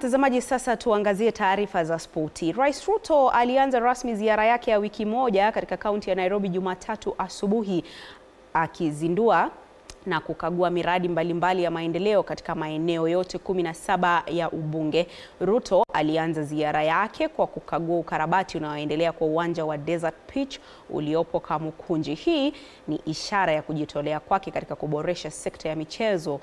Mtazamaji, sasa tuangazie taarifa za spoti. Rais Ruto alianza rasmi ziara yake ya wiki moja katika kaunti ya Nairobi Jumatatu asubuhi, akizindua na kukagua miradi mbalimbali ya maendeleo katika maeneo yote 17 ya ubunge. Ruto alianza ziara yake kwa kukagua ukarabati unaoendelea kwa uwanja wa Desert Pitch uliopo Kamukunji. Hii ni ishara ya kujitolea kwake katika kuboresha sekta ya michezo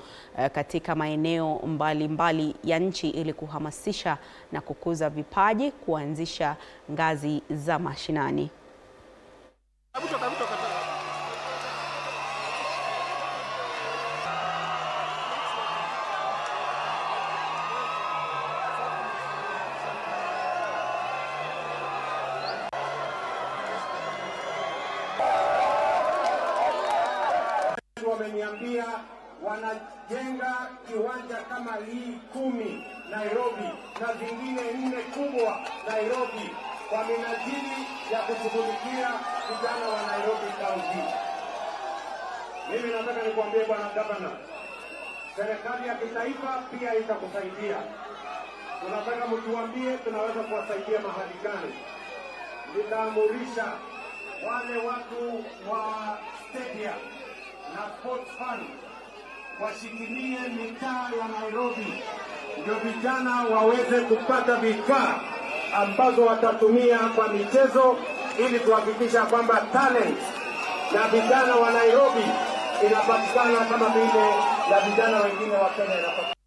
katika maeneo mbalimbali ya nchi ili kuhamasisha na kukuza vipaji, kuanzisha ngazi za mashinani. Wameniambia wanajenga kiwanja kama hii 10 Nairobi na zingine 4 kubwa Nairobi kwa minajili ya kushughulikia vijana wa Nairobi County. Mimi nataka nikwambie bwana gavana, serikali ya kitaifa pia itakusaidia. Tunataka mtuambie tunaweza kuwasaidia mahali gani. Nitaamurisha wale watu wa stadium na sports fund washikilie mitaa ya Nairobi ndio vijana waweze kupata vifaa ambazo watatumia kwa michezo ili kuhakikisha kwamba talent na vijana wa Nairobi inapatikana kama vile na vijana wengine wa Kenya inapatikana.